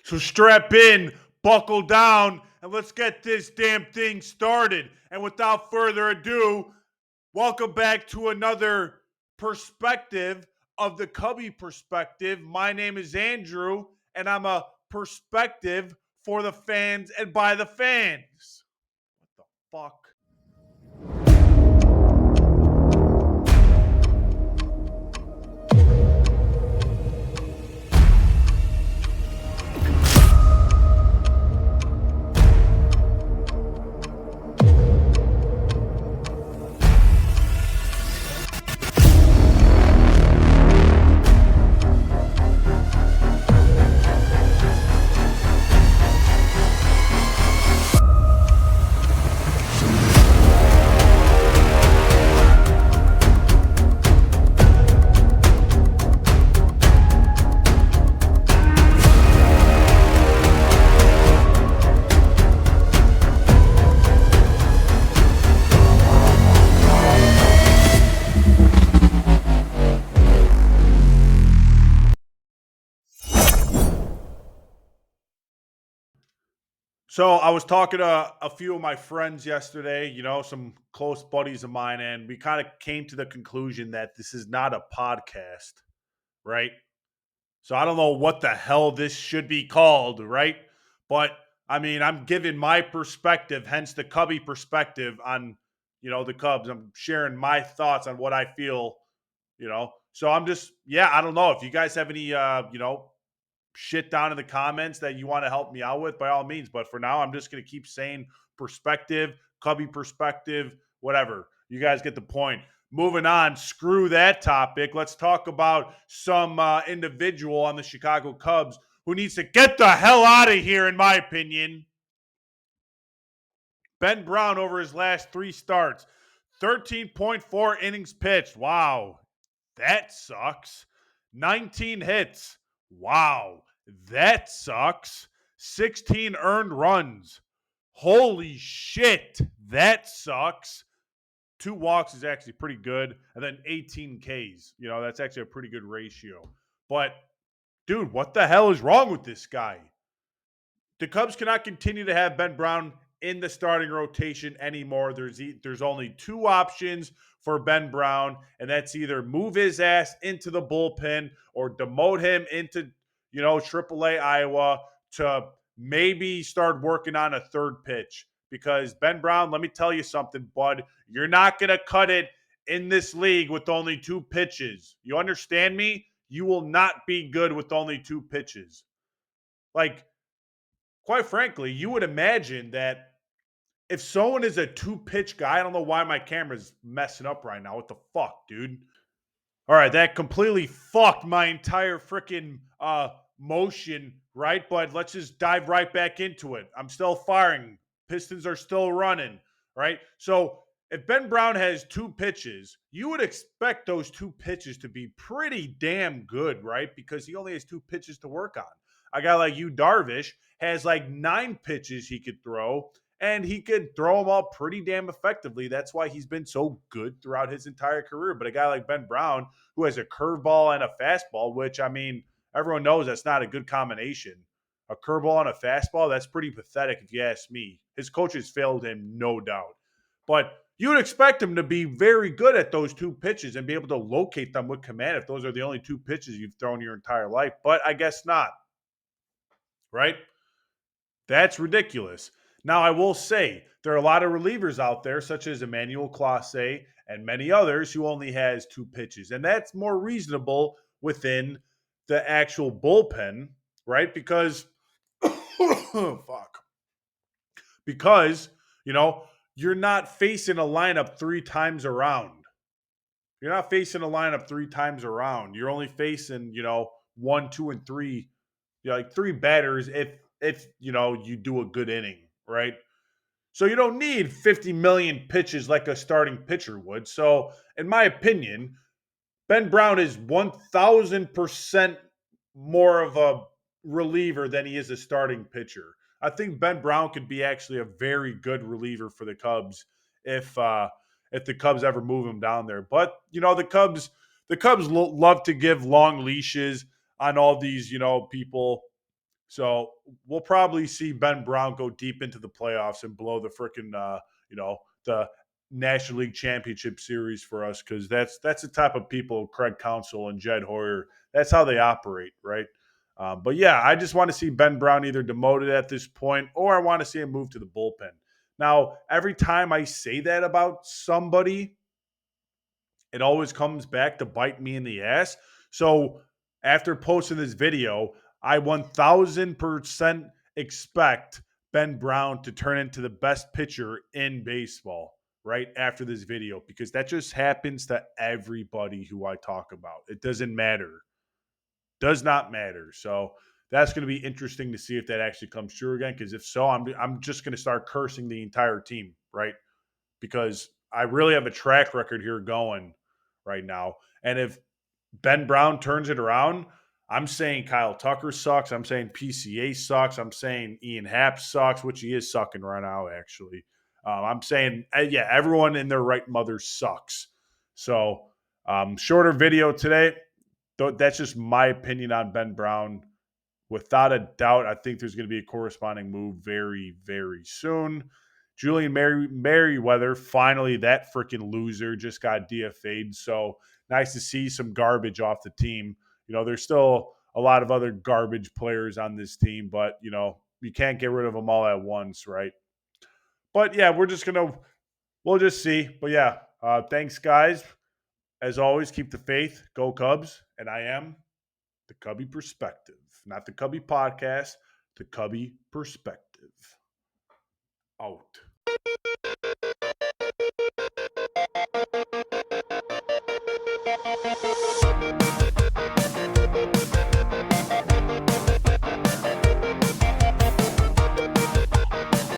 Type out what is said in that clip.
So strap in, buckle down, and let's get this damn thing started. And without further ado, welcome back to another perspective of the Cubby perspective. My name is Andrew, and I'm a perspective for the fans and by the fans. What the fuck? So I was talking to a few of my friends yesterday, some close buddies of mine, and we kind of came to the conclusion that this is not a podcast, right? So I don't know what the hell this should be called, right? But I mean, I'm giving my perspective, hence the Cubby perspective on, the Cubs. I'm sharing my thoughts on what I feel. So I'm just, yeah, I don't know if you guys have any, shit down in the comments that you want to help me out with, by all means. But for now, I'm just going to keep saying perspective, Cubby perspective, whatever. You guys get the point. Moving on, screw that topic. Let's talk about some individual on the Chicago Cubs who needs to get the hell out of here, in my opinion. Ben Brown over his last 3 starts, 13.4 innings pitched. Wow, that sucks. 19 hits. Wow, that sucks. 16 earned runs. Holy shit, that sucks. 2 walks is actually pretty good. And then 18 Ks. That's actually a pretty good ratio. But, dude, what the hell is wrong with this guy? The Cubs cannot continue to have Ben Brown in the starting rotation anymore. There's only 2 options for Ben Brown, and that's either move his ass into the bullpen or demote him into, AAA Iowa to maybe start working on a third pitch. Because Ben Brown, let me tell you something, bud, you're not going to cut it in this league with only 2 pitches. You understand me? You will not be good with only 2 pitches. Like, quite frankly, you would imagine that if someone is a 2 pitch guy, I don't know why my camera's messing up right now. What the fuck, dude? All right, that completely fucked my entire freaking motion, right? But let's just dive right back into it. I'm still firing. Pistons are still running, right? So if Ben Brown has 2 pitches, you would expect those 2 pitches to be pretty damn good, right? Because he only has 2 pitches to work on. A guy like you, Darvish, has like 9 pitches he could throw, and he could throw them all pretty damn effectively. That's why he's been so good throughout his entire career. But a guy like Ben Brown, who has a curveball and a fastball, which, I mean, everyone knows that's not a good combination. A curveball and a fastball, that's pretty pathetic if you ask me. His coaches failed him, no doubt. But you would expect him to be very good at those 2 pitches and be able to locate them with command if those are the only 2 pitches you've thrown your entire life. But I guess not. Right? That's ridiculous. Now, I will say there are a lot of relievers out there, such as Emmanuel Clase and many others, who only has 2 pitches. And that's more reasonable within the actual bullpen, right? Because, fuck. Because, you're not facing a lineup 3 times around. You're not facing a lineup 3 times around. You're only facing, 1, 2, and 3, like 3 batters if you do a good inning, right? So you don't need 50 million pitches like a starting pitcher would. So, in my opinion, Ben Brown is 1,000% more of a reliever than he is a starting pitcher. I think Ben Brown could be actually a very good reliever for the Cubs if the Cubs ever move him down there. But the Cubs love to give long leashes on all these people So we'll probably see Ben Brown go deep into the playoffs and blow the freaking, the National League Championship Series for us, because that's the type of people Craig Counsell and Jed Hoyer. That's how they operate, right? But yeah, I just want to see Ben Brown either demoted at this point, or I want to see him move to the bullpen. Now, every time I say that about somebody, it always comes back to bite me in the ass. So after posting this video, I 1000% expect Ben Brown to turn into the best pitcher in baseball right after this video, because that just happens to everybody who I talk about. It doesn't matter. Does not matter. So that's going to be interesting to see if that actually comes true again, because if so, I'm just going to start cursing the entire team, right? Because I really have a track record here going right now. And if Ben Brown turns it around, I'm saying Kyle Tucker sucks. I'm saying PCA sucks. I'm saying Ian Happ sucks, which he is sucking right now, actually. I'm saying, yeah, everyone in their right mother sucks. So, shorter video today. That's just my opinion on Ben Brown. Without a doubt, I think there's going to be a corresponding move very, very soon. Julian Merriweather, finally, that freaking loser just got DFA'd. So nice to see some garbage off the team. There's still a lot of other garbage players on this team, but, you can't get rid of them all at once, right? But yeah, we'll just see. But yeah, thanks, guys. As always, keep the faith. Go Cubs. And I am the Cubby Perspective, not the Cubby Podcast, the Cubby Perspective. Out.